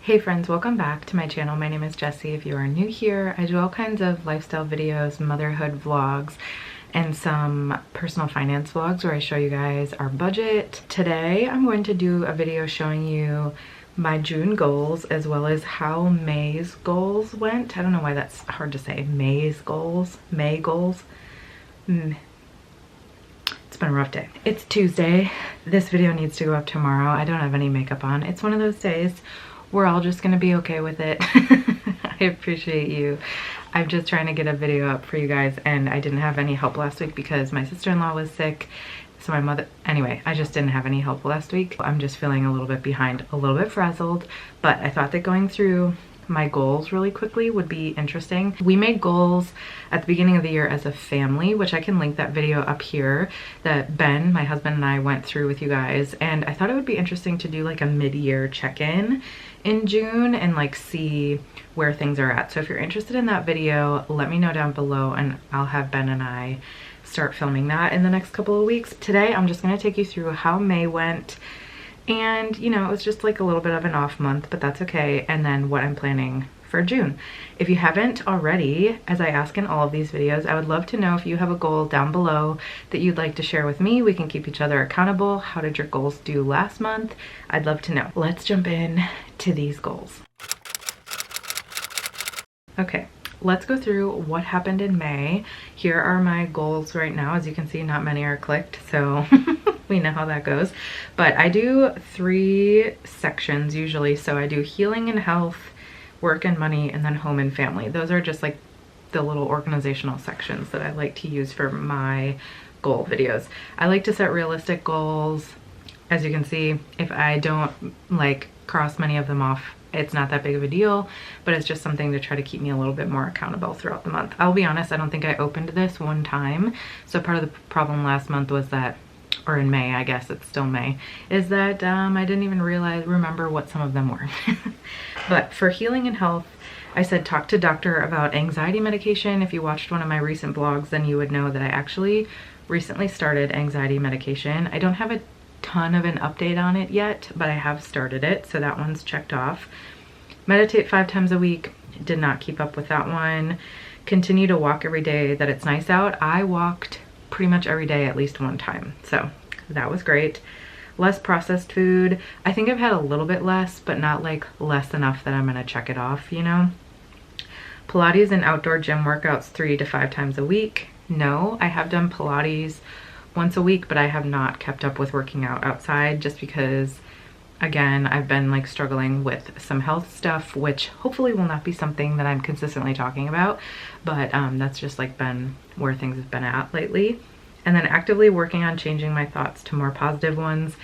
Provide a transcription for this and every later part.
Hey friends, welcome back to my channel. My name is Jessie. If you are new here, I do all kinds of lifestyle videos, motherhood vlogs, and some personal finance vlogs where I show you guys our budget. Today, I'm going to do a video showing you my June goals as well as how May's goals went. I don't know why that's hard to say. May goals. It's been a rough day. It's Tuesday. This video needs to go up tomorrow. I don't have any makeup on. It's one of those days. We're all just gonna be okay with it. I appreciate you. I'm just trying to get a video up for you guys, and I didn't have any help last week because my sister-in-law was sick. So my mother, anyway, I just didn't have any help last week. I'm just feeling a little bit behind, a little bit frazzled, but I thought that going through my goals really quickly would be interesting. We made goals at the beginning of the year as a family, which I can link that video up here that Ben, my husband, and I went through with you guys. And I thought it would be interesting to do like a mid-year check-in in June and like see where things are at. So if you're interested in that video, let me know down below and I'll have Ben and I start filming that in the next couple of weeks. Today, I'm just gonna take you through how May went. And you know, it was just like a little bit of an off month, but that's okay. And then what I'm planning for June. If you haven't already, as I ask in all of these videos, I would love to know if you have a goal down below that you'd like to share with me. We can keep each other accountable. How did your goals do last month? I'd love to know. Let's jump in to these goals. Okay. Let's go through what happened in May. Here are my goals right now. As you can see, not many are clicked, so we know how that goes. But I do 3 sections usually. So I do healing and health, work and money, and then home and family. Those are just like the little organizational sections that I like to use for my goal videos. I like to set realistic goals. As you can see, if I don't like cross many of them off, it's not that big of a deal, but it's just something to try to keep me a little bit more accountable throughout the month. I'll be honest, I don't think I opened this one time. So part of the problem last month was that, or in May, I guess it's still May, is that I didn't even remember what some of them were. But for healing and health, I said talk to doctor about anxiety medication. If you watched one of my recent vlogs, then you would know that I actually recently started anxiety medication. I don't have a ton of an update on it yet, but I have started it, so that one's checked off. Meditate 5 times a week, did not keep up with that one. Continue to walk every day that it's nice out. I walked pretty much every day at least one time, so that was great. Less processed food. I think I've had a little bit less, but not like less enough that I'm gonna check it off, you know. Pilates and outdoor gym workouts 3 to 5 times a week. No, I have done Pilates once a week, but I have not kept up with working out outside just because, again, I've been like struggling with some health stuff, which hopefully will not be something that I'm consistently talking about, but that's just like been where things have been at lately. And then actively working on changing my thoughts to more positive ones.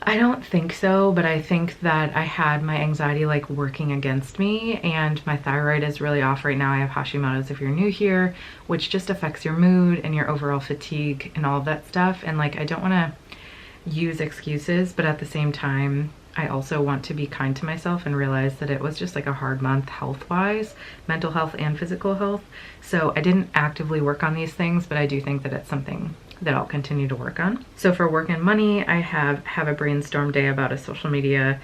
I don't think so, but I think that I had my anxiety like working against me, and my thyroid is really off right now. I have Hashimoto's if you're new here, which just affects your mood and your overall fatigue and all of that stuff. And like, I don't want to use excuses, but at the same time, I also want to be kind to myself and realize that it was just like a hard month health-wise, mental health and physical health. So I didn't actively work on these things, but I do think that it's something that I'll continue to work on. So for work and money, I have a brainstorm day about social media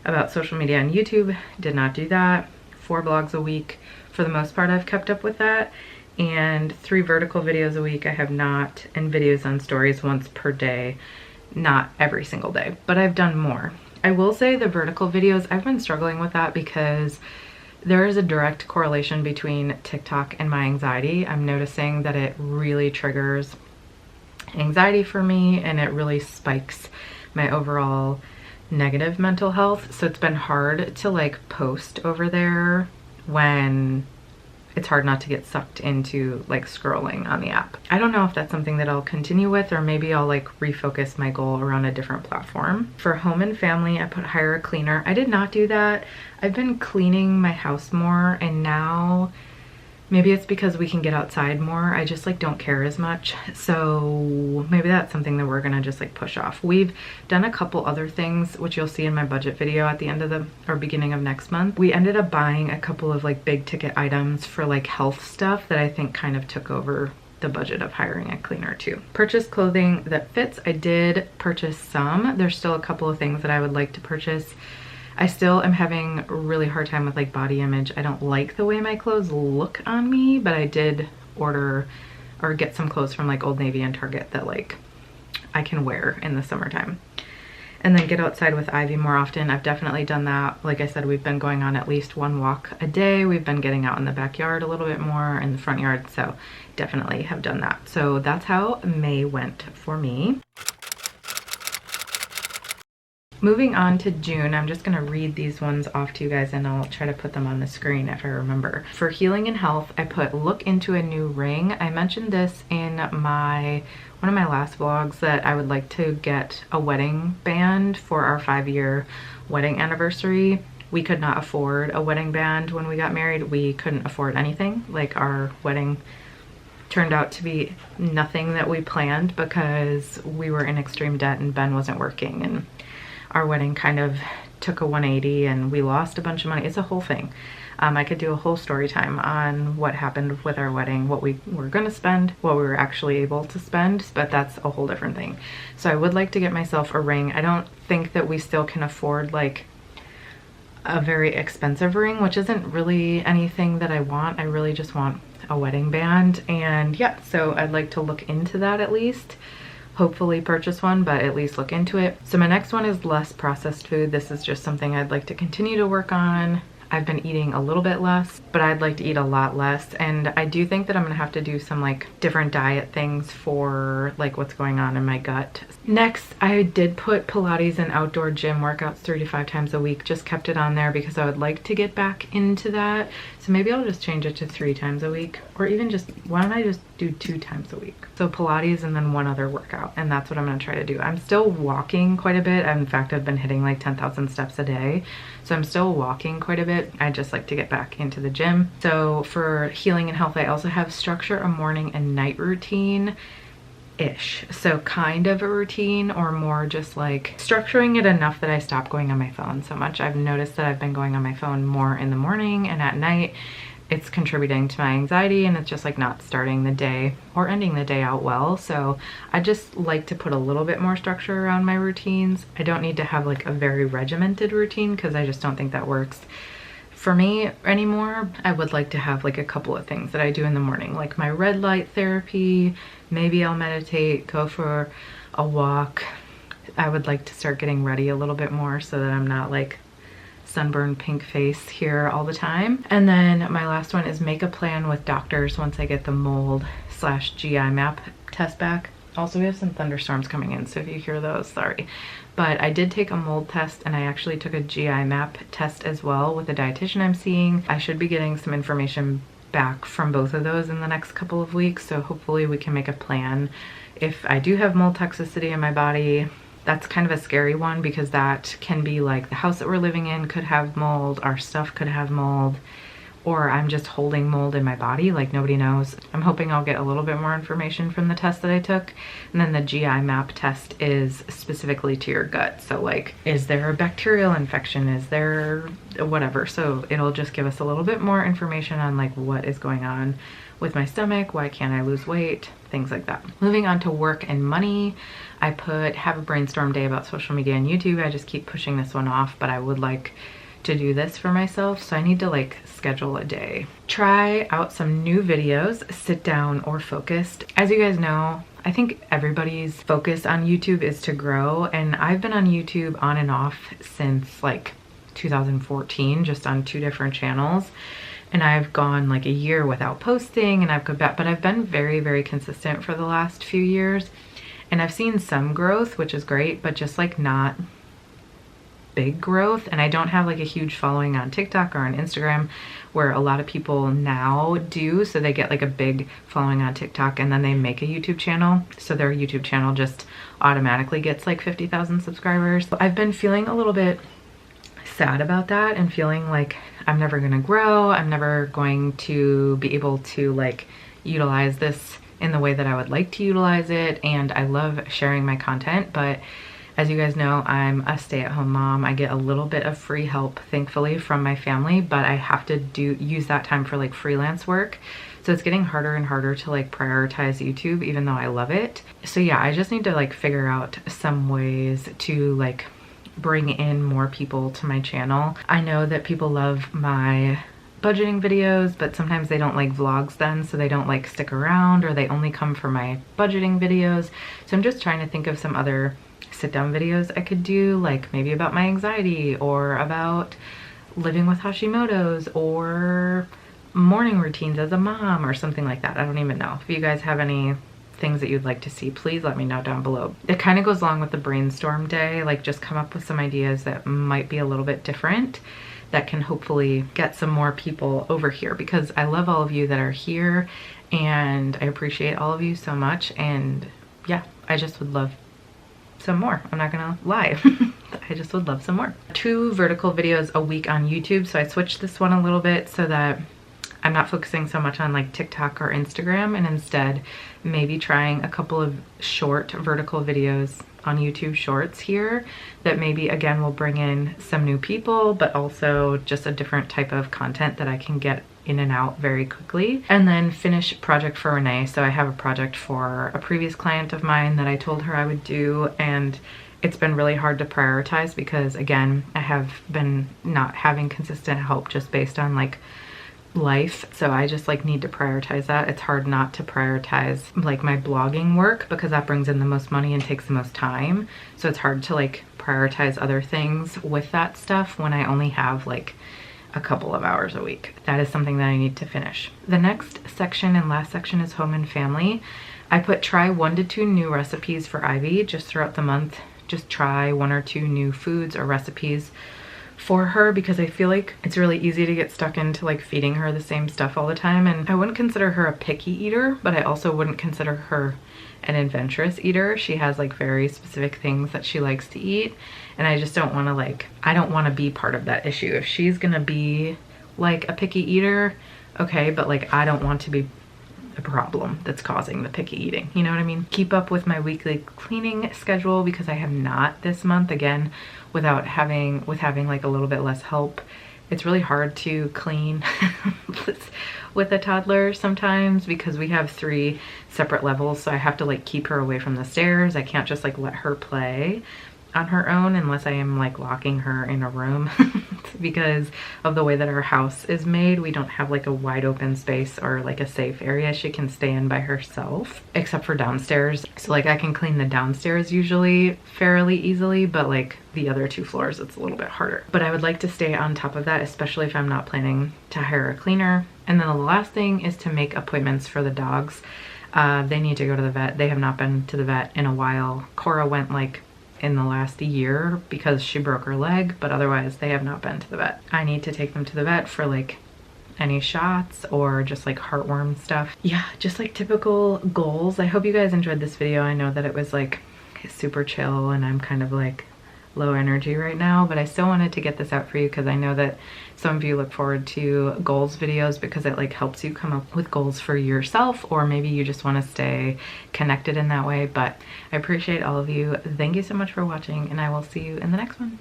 on YouTube. Did not do that. 4 blogs a week. For the most part, I've kept up with that. And 3 vertical videos a week I have not, and videos on stories once per day. Not every single day, but I've done more. I will say the vertical videos, I've been struggling with that because there is a direct correlation between TikTok and my anxiety. I'm noticing that it really triggers anxiety for me, and it really spikes my overall negative mental health. So it's been hard to like post over there when it's hard not to get sucked into like scrolling on the app. I don't know if that's something that I'll continue with, or maybe I'll like refocus my goal around a different platform. For home and family, I put hire a cleaner. I did not do that. I've been cleaning my house more, and now maybe it's because we can get outside more. I just like don't care as much. So maybe that's something that we're gonna just like push off. We've done a couple other things, which you'll see in my budget video at the end of or beginning of next month. We ended up buying a couple of like big ticket items for like health stuff that I think kind of took over the budget of hiring a cleaner too. Purchase clothing that fits. I did purchase some. There's still a couple of things that I would like to purchase. I still am having a really hard time with like body image. I don't like the way my clothes look on me, but I did order or get some clothes from like Old Navy and Target that like I can wear in the summertime. And then get outside with Ivy more often. I've definitely done that. Like I said, we've been going on at least one walk a day. We've been getting out in the backyard a little bit more, in the front yard, so definitely have done that. So that's how May went for me. Moving on to June, I'm just gonna read these ones off to you guys and I'll try to put them on the screen if I remember. For healing and health, I put look into a new ring. I mentioned this in one of my last vlogs that I would like to get a wedding band for our 5-year wedding anniversary. We could not afford a wedding band when we got married. We couldn't afford anything. Like our wedding turned out to be nothing that we planned because we were in extreme debt and Ben wasn't working, and our wedding kind of took a 180 and we lost a bunch of money. It's a whole thing. I could do a whole story time on what happened with our wedding, what we were gonna spend, what we were actually able to spend, but that's a whole different thing. So I would like to get myself a ring. I don't think that we still can afford like a very expensive ring, which isn't really anything that I want. I really just want a wedding band. And yeah, so I'd like to look into that at least. Hopefully purchase one, but at least look into it. So my next one is less processed food. This is just something I'd like to continue to work on. I've been eating a little bit less, but I'd like to eat a lot less. And I do think that I'm gonna have to do some like different diet things for like what's going on in my gut. Next, I did put Pilates and outdoor gym workouts 3 to 5 times a week. Just kept it on there because I would like to get back into that. So maybe I'll just change it to 3 times a week, or even just, why don't I just do 2 times a week? So Pilates and then one other workout, and that's what I'm gonna try to do. I'm still walking quite a bit. In fact, I've been hitting like 10,000 steps a day. So I'm still walking quite a bit. I just like to get back into the gym. So for healing and health, I also have structure a morning and night routine ish. So kind of a routine, or more just like structuring it enough that I stop going on my phone so much. I've noticed that I've been going on my phone more in the morning and at night. It's contributing to my anxiety, and it's just like not starting the day or ending the day out well. So I just like to put a little bit more structure around my routines. I don't need to have like a very regimented routine because I just don't think that works for me anymore. I would like to have like a couple of things that I do in the morning, like my red light therapy. Maybe I'll meditate, go for a walk. I would like to start getting ready a little bit more so that I'm not like sunburned pink face here all the time. And then my last one is make a plan with doctors once I get the mold/GI map test back. Also, we have some thunderstorms coming in, so if you hear those, sorry. But I did take a mold test, and I actually took a GI map test as well with a dietitian I'm seeing. I should be getting some information back from both of those in the next couple of weeks, so hopefully we can make a plan. If I do have mold toxicity in my body, that's kind of a scary one because that can be like the house that we're living in could have mold, our stuff could have mold, or I'm just holding mold in my body, like nobody knows. I'm hoping I'll get a little bit more information from the test that I took. And then the GI map test is specifically to your gut. So like, is there a bacterial infection? Is there whatever? So it'll just give us a little bit more information on like what is going on with my stomach, why can't I lose weight, things like that. Moving on to work and money, I put have a brainstorm day about social media and YouTube. I just keep pushing this one off, but I would like to do this for myself, so I need to like schedule a day. Try out some new videos, sit down or focused. As you guys know, I think everybody's focus on YouTube is to grow, and I've been on YouTube on and off since like 2014, just on 2 different channels. And I've gone like a year without posting, and I've go back, but I've been very, very consistent for the last few years. And I've seen some growth, which is great, but just like not big growth. And I don't have like a huge following on TikTok or on Instagram where a lot of people now do. So they get like a big following on TikTok and then they make a YouTube channel. So their YouTube channel just automatically gets like 50,000 subscribers. I've been feeling a little bit sad about that and feeling like I'm never gonna grow. I'm never going to be able to like utilize this in the way that I would like to utilize it. And I love sharing my content, but as you guys know, I'm a stay-at-home mom. I get a little bit of free help, thankfully, from my family, but I have to use that time for like freelance work. So it's getting harder and harder to like prioritize YouTube, even though I love it. So yeah, I just need to like figure out some ways to like bring in more people to my channel. I know that people love my budgeting videos, but sometimes they don't like vlogs then, so they don't like stick around, or they only come for my budgeting videos. So I'm just trying to think of some other sit down videos I could do, like maybe about my anxiety or about living with Hashimoto's or morning routines as a mom or something like that. I don't even know. If you guys have any things that you'd like to see, please let me know down below. It kind of goes along with the brainstorm day, like just come up with some ideas that might be a little bit different that can hopefully get some more people over here, because I love all of you that are here and I appreciate all of you so much. And yeah, I just would love some more. I'm not gonna lie. I just would love some more. 2 vertical videos a week on YouTube. So I switched this one a little bit so that I'm not focusing so much on like TikTok or Instagram, and instead maybe trying a couple of short vertical videos on YouTube Shorts here that maybe again will bring in some new people, but also just a different type of content that I can get in and out very quickly. And then finish project for Renee. So I have a project for a previous client of mine that I told her I would do, and it's been really hard to prioritize because again, I have been not having consistent help just based on like life. So I just like need to prioritize that. It's hard not to prioritize like my blogging work because that brings in the most money and takes the most time. So it's hard to like prioritize other things with that stuff when I only have like a couple of hours a week. That is something that I need to finish. The next section and last section is home and family. I put try 1 to 2 new recipes for Ivy just throughout the month. Just try 1 or 2 new foods or recipes for her, because I feel like it's really easy to get stuck into like feeding her the same stuff all the time. And I wouldn't consider her a picky eater, but I also wouldn't consider her an adventurous eater. She has like very specific things that she likes to eat, and I just don't want to like, I don't want to be part of that issue. If she's gonna be like a picky eater, okay, but like I don't want to be the problem that's causing the picky eating, you know what I mean? Keep up with my weekly cleaning schedule, because I have not this month, again, with having like a little bit less help. It's really hard to clean with a toddler sometimes because we have 3 separate levels, so I have to like keep her away from the stairs. I can't just like let her play on her own unless I am like locking her in a room because of the way that our house is made. We don't have like a wide open space or like a safe area she can stay in by herself, except for downstairs. So like I can clean the downstairs usually fairly easily, but like the other 2 floors it's a little bit harder. But I would like to stay on top of that, especially if I'm not planning to hire a cleaner. And then the last thing is to make appointments for the dogs. They need to go to the vet. They have not been to the vet in a while. Cora went like in the last year because she broke her leg, but otherwise they have not been to the vet. I need to take them to the vet for like any shots or just like heartworm stuff. Yeah, just like typical goals. I hope you guys enjoyed this video. I know that it was like super chill and I'm kind of like low energy right now, but I still wanted to get this out for you because I know that some of you look forward to goals videos because it like helps you come up with goals for yourself, or maybe you just want to stay connected in that way. But I appreciate all of you. Thank you so much for watching, and I will see you in the next one.